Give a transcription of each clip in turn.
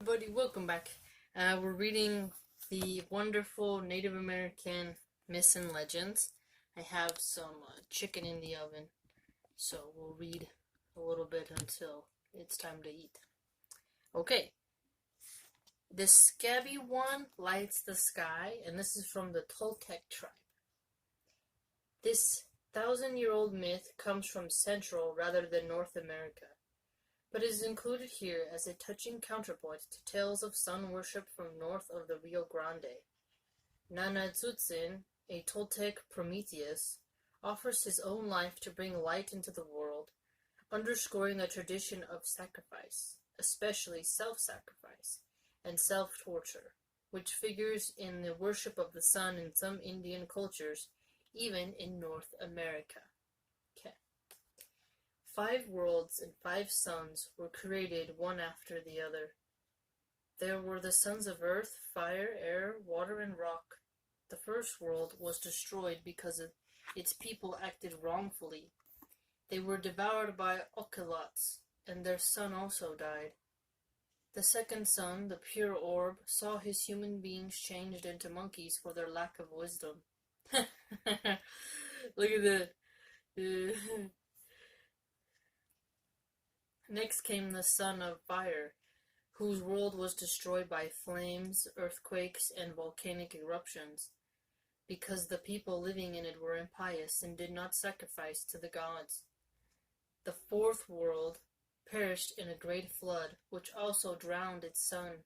Everybody, welcome back. We're reading the wonderful Native American myths and legends. I have some chicken in the oven, so we'll read a little bit until it's time to eat. Okay, the scabby one lights the sky, and this is from the Toltec tribe. This thousand-year-old myth comes from Central rather than North America, but is included here as a touching counterpoint to tales of sun worship from north of the Rio Grande. Nanazutzen, a Toltec Prometheus, offers his own life to bring light into the world, underscoring a tradition of sacrifice, especially self-sacrifice, and self-torture, which figures in the worship of the sun in some Indian cultures, even in North America. 5 worlds and 5 suns were created one after the other. There were the sons of earth, fire, air, water, and rock. The first world was destroyed because its people acted wrongfully. They were devoured by ocelots, and their son also died. The second son, the pure orb, saw his human beings changed into monkeys for their lack of wisdom. Look at that. Next came the son of fire, whose world was destroyed by flames, earthquakes, and volcanic eruptions, because the people living in it were impious and did not sacrifice to the gods. The fourth world perished in a great flood, which also drowned its son.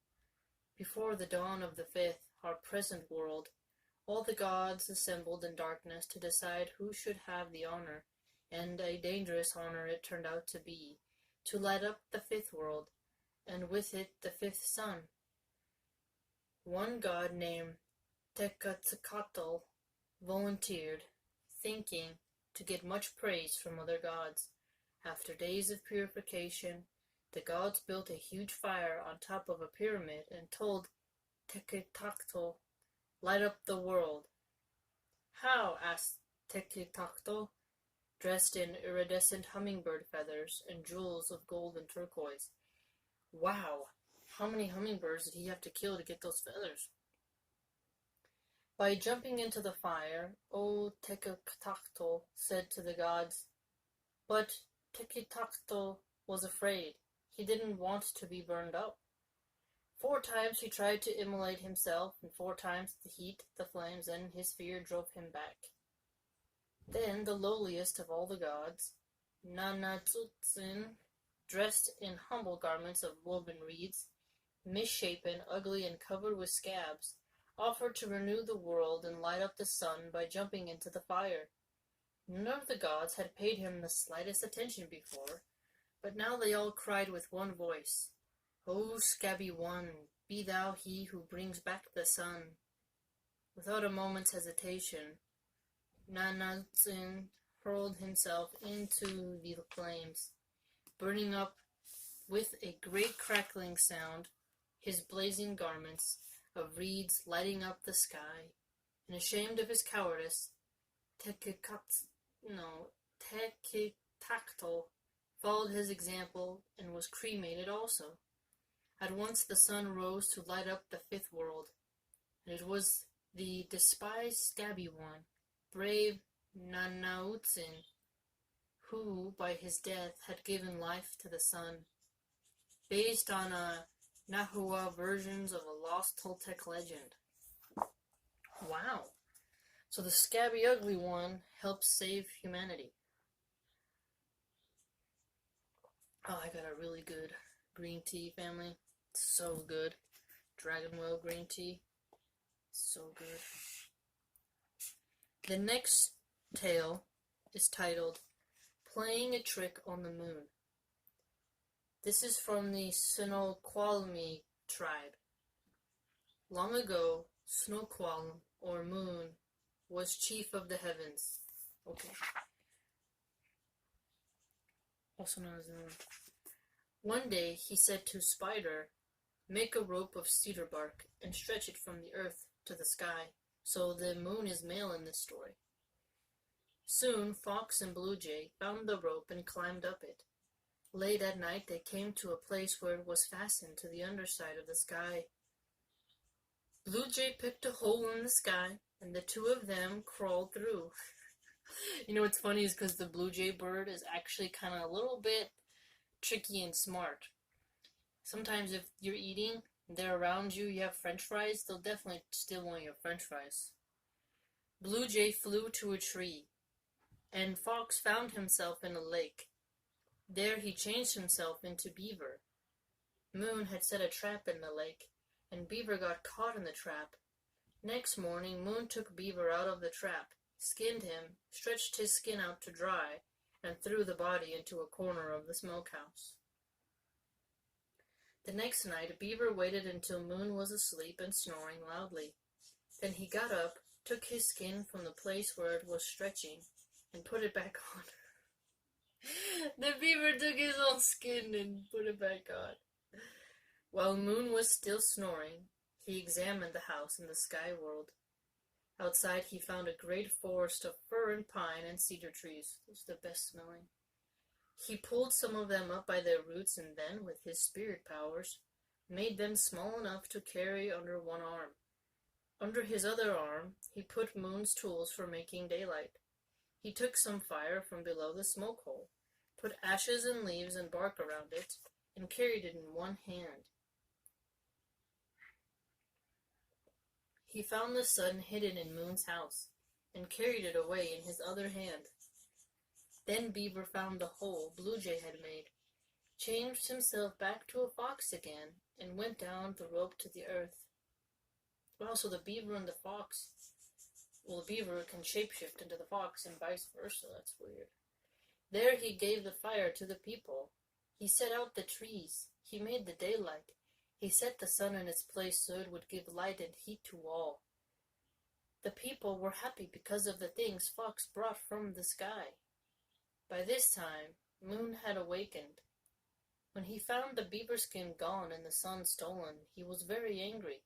Before the dawn of the fifth, our present world, all the gods assembled in darkness to decide who should have the honor, and a dangerous honor it turned out to be, to light up the fifth world, and with it the fifth sun. One god named Tecatlicatl volunteered, thinking to get much praise from other gods. After days of purification, the gods built a huge fire on top of a pyramid and told Tecatlicatl, "Light up the world." "How?" asked Tecatlicatl, dressed in iridescent hummingbird feathers and jewels of gold and turquoise. Wow, how many hummingbirds did he have to kill to get those feathers? "By jumping into the fire," old Tecatlicatl said to the gods. But Tecatlicatl was afraid. He didn't want to be burned up. 4 times he tried to immolate himself, and 4 times the heat, the flames, and his fear drove him back. Then the lowliest of all the gods, Nanazutzen, dressed in humble garments of woven reeds, misshapen, ugly, and covered with scabs, offered to renew the world and light up the sun by jumping into the fire. None of the gods had paid him the slightest attention before, but now they all cried with one voice, "O scabby one, be thou he who brings back the sun." Without a moment's hesitation, Nanazutzen hurled himself into the flames, burning up with a great crackling sound, his blazing garments of reeds lighting up the sky, and ashamed of his cowardice, Tecatlicatl followed his example and was cremated also. At once the sun rose to light up the fifth world, and it was the despised scabby one, brave Nanazutzen, who by his death had given life to the sun, based on Nahua versions of a lost Toltec legend. Wow. So the scabby ugly one helps save humanity. Oh, I got a really good green tea, family. It's so good. Dragonwell green tea. So good. The next tale is titled Playing a Trick on the Moon. This is from the Snoqualmie tribe. Long ago, Snoqualm, or Moon, was chief of the heavens. Okay. Also known as the Moon. One day he said to Spider, "Make a rope of cedar bark and stretch it from the earth to the sky." So the moon is male in this story. Soon Fox and Blue Jay found the rope and climbed up it. Late at night they came to a place where it was fastened to the underside of the sky. Blue Jay picked a hole in the sky, and the two of them crawled through. You know what's funny is because the blue jay bird is actually kind of a little bit tricky and smart. Sometimes if you're eating, they're around you, you have french fries, they'll definitely steal one of your french fries. Blue Jay flew to a tree, and Fox found himself in a lake. There he changed himself into Beaver. Moon had set a trap in the lake, and Beaver got caught in the trap. Next morning, Moon took Beaver out of the trap, skinned him, stretched his skin out to dry, and threw the body into a corner of the smokehouse. The next night, Beaver waited until Moon was asleep and snoring loudly. Then he got up, took his skin from the place where it was stretching, and put it back on. The beaver took his own skin and put it back on. While Moon was still snoring, he examined the house in the sky world. Outside he found a great forest of fir and pine and cedar trees. Those are the best smelling. He pulled some of them up by their roots and then, with his spirit powers, made them small enough to carry under one arm. Under his other arm, he put Moon's tools for making daylight. He took some fire from below the smoke hole, put ashes and leaves and bark around it, and carried it in one hand. He found the sun hidden in Moon's house, and carried it away in his other hand. Then Beaver found the hole Blue Jay had made, changed himself back to a fox again, and went down the rope to the earth. Well, so the beaver and the fox, well, the beaver can shapeshift into the fox and vice versa. That's weird. There he gave the fire to the people. He set out the trees. He made the daylight. He set the sun in its place so it would give light and heat to all. The people were happy because of the things Fox brought from the sky. By this time, Moon had awakened. When he found the beaver skin gone and the sun stolen, he was very angry.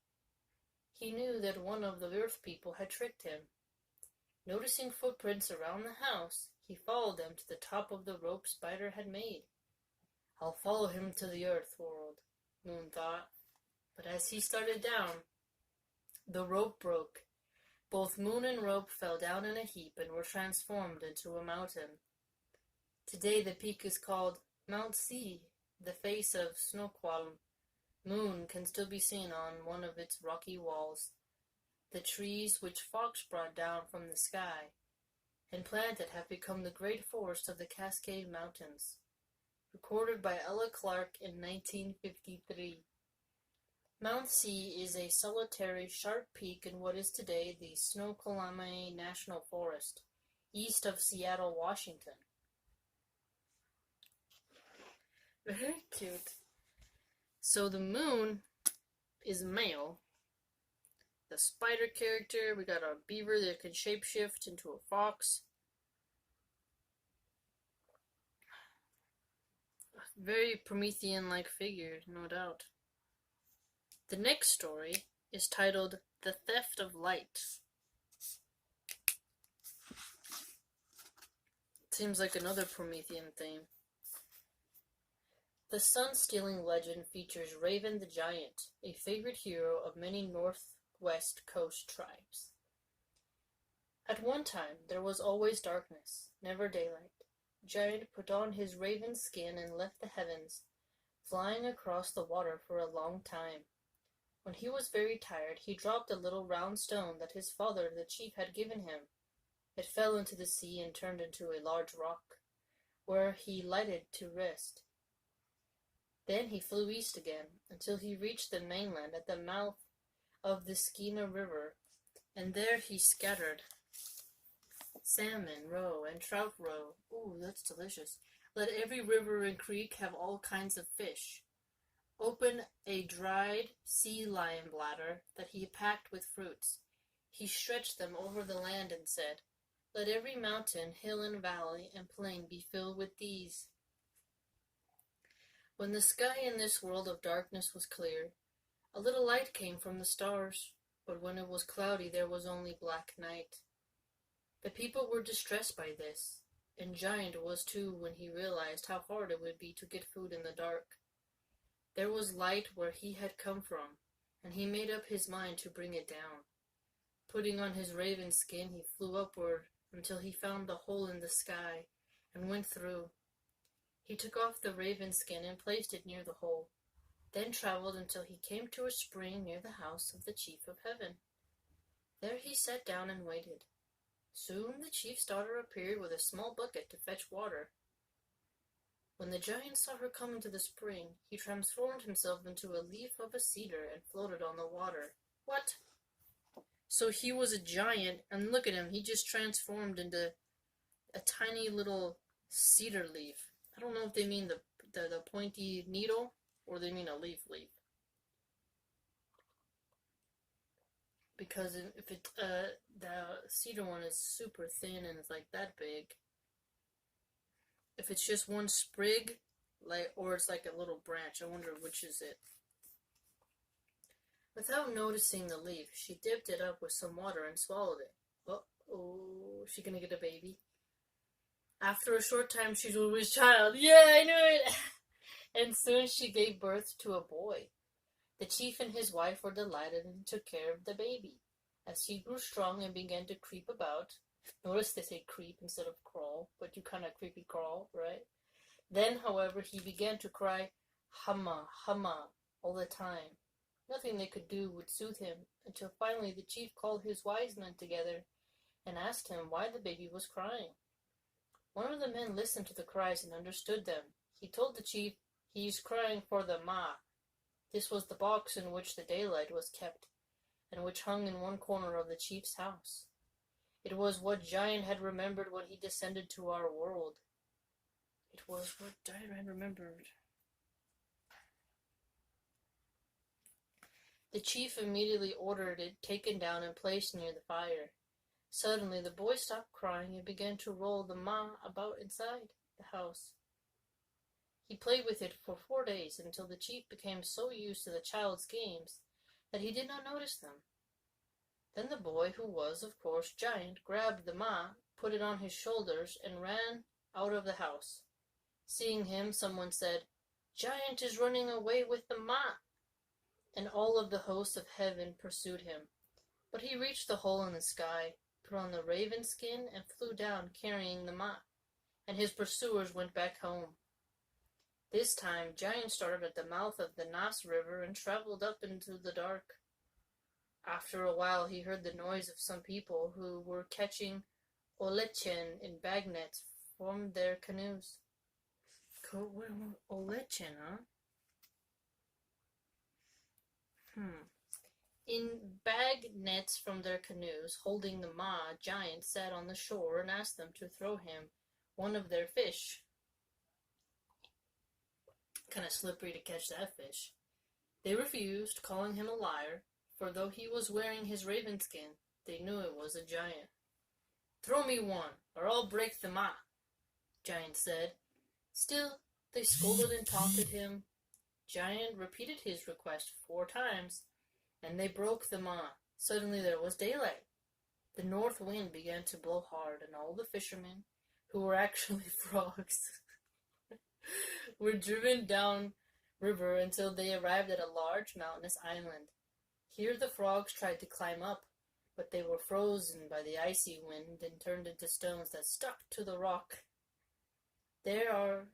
He knew that one of the earth people had tricked him. Noticing footprints around the house, he followed them to the top of the rope Spider had made. I'll follow him to the earth world, Moon thought. But as he started down, the rope broke. Both Moon and rope fell down in a heap and were transformed into a mountain. Today the peak is called Mount C, the face of Snoqualm. Moon can still be seen on one of its rocky walls. The trees which Fox brought down from the sky and planted have become the great forest of the Cascade Mountains. Recorded by Ella Clark in 1953. Mount C is a solitary, sharp peak in what is today the Snoqualmie National Forest, east of Seattle, Washington. Very cute. So the moon is male. The spider character, we got a beaver that can shapeshift into a fox. Very Promethean-like figure, no doubt. The next story is titled The Theft of Light. Seems like another Promethean theme. The sun-stealing legend features Raven the Giant, a favorite hero of many northwest coast tribes. At one time, there was always darkness, never daylight. Giant put on his raven skin and left the heavens, flying across the water for a long time. When he was very tired, he dropped a little round stone that his father, the chief, had given him. It fell into the sea and turned into a large rock, where he lighted to rest. Then he flew east again, until he reached the mainland at the mouth of the Skeena River, and there he scattered salmon roe and trout roe. Ooh, that's delicious. Let every river and creek have all kinds of fish. Open a dried sea lion bladder that he packed with fruits. He stretched them over the land and said, Let every mountain, hill and valley and plain be filled with these. When the sky in this world of darkness was clear, a little light came from the stars, but when it was cloudy there was only black night. The people were distressed by this. and Giant was too when he realized how hard it would be to get food in the dark. There was light where he had come from, and he made up his mind to bring it down. Putting on his raven skin, he flew upward until he found the hole in the sky and went through. He took off the raven skin and placed it near the hole, then traveled until he came to a spring near the house of the Chief of Heaven. There he sat down and waited. Soon the chief's daughter appeared with a small bucket to fetch water. When the giant saw her come into the spring, he transformed himself into a leaf of a cedar and floated on the water. What? So he was a giant, and look at him, he just transformed into a tiny little cedar leaf. I don't know if they mean the pointy needle, or they mean a leaf. Because if it, the cedar one is super thin and it's like that big, if it's just one sprig, or it's like a little branch, I wonder which is it. Without noticing the leaf, she dipped it up with some water and swallowed it. Uh-oh, is she gonna get a baby? After a short time, she was with child. Yeah, I knew it! And soon she gave birth to a boy. The chief and his wife were delighted and took care of the baby. As he grew strong and began to creep about, notice they say creep instead of crawl, but you kind of creepy crawl, right? Then, however, he began to cry, Hama, Hama, all the time. Nothing they could do would soothe him, until finally the chief called his wise men together and asked him why the baby was crying. One of the men listened to the cries and understood them. He told the chief, "He's crying for the ma." This was the box in which the daylight was kept, and which hung in one corner of the chief's house. It was what Giant had remembered when he descended to our world. It was what Giant had remembered. The chief immediately ordered it taken down and placed near the fire. Suddenly the boy stopped crying and began to roll the ma about inside the house. He played with it for 4 days until the chief became so used to the child's games that he did not notice them. Then the boy, who was, of course, Giant, grabbed the ma, put it on his shoulders, and ran out of the house. Seeing him, someone said, "Giant is running away with the ma," and all of the hosts of heaven pursued him. But he reached the hole in the sky, put on the raven skin, and flew down carrying the ma, and his pursuers went back home. This time, Giant started at the mouth of the Nas River and traveled up into the dark. After a while, he heard the noise of some people who were catching olechen in bag nets from their canoes. Olechen, huh? In bag nets from their canoes, holding the ma, Giant sat on the shore and asked them to throw him one of their fish. Kind of slippery to catch that fish. They refused, calling him a liar, for though he was wearing his raven skin, they knew it was a giant. "Throw me one, or I'll break the ma," Giant said. Still, they scolded and taunted him. Giant repeated his request 4 times, and they broke the ma. Suddenly there was daylight. The north wind began to blow hard, and all the fishermen, who were actually frogs, were driven down river until they arrived at a large mountainous island. Here the frogs tried to climb up, but they were frozen by the icy wind and turned into stones that stuck to the rock. They are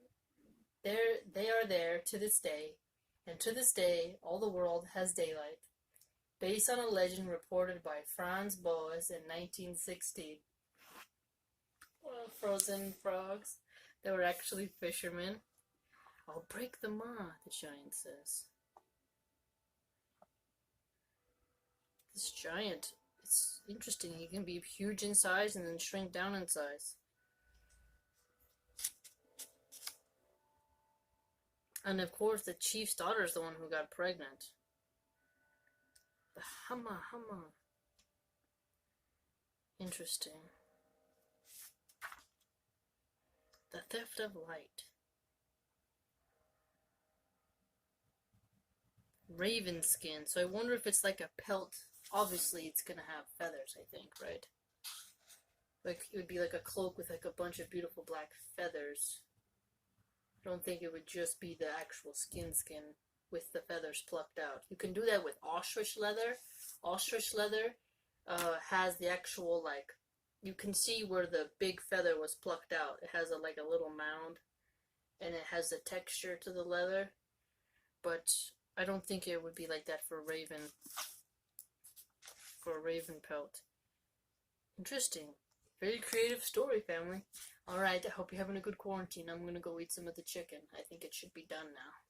there to this day, and to this day all the world has daylight, based on a legend reported by Franz Boas in 1960. Well, frozen frogs. They were actually fishermen. "I'll break the ma," the giant says. This giant, it's interesting. He can be huge in size and then shrink down in size. And of course, the chief's daughter is the one who got pregnant. The Hama. Interesting. The theft of light. Raven skin. So I wonder if it's like a pelt. Obviously, it's gonna have feathers, I think, right? Like, it would be like a cloak with like a bunch of beautiful black feathers. I don't think it would just be the actual skin with the feathers plucked out. You can do that with ostrich leather. Ostrich leather has the actual, like, you can see where the big feather was plucked out. It has like a little mound, and it has a texture to the leather. But I don't think it would be like that for a raven pelt. Interesting. Very creative story, family. Alright, I hope you're having a good quarantine. I'm gonna go eat some of the chicken. I think it should be done now.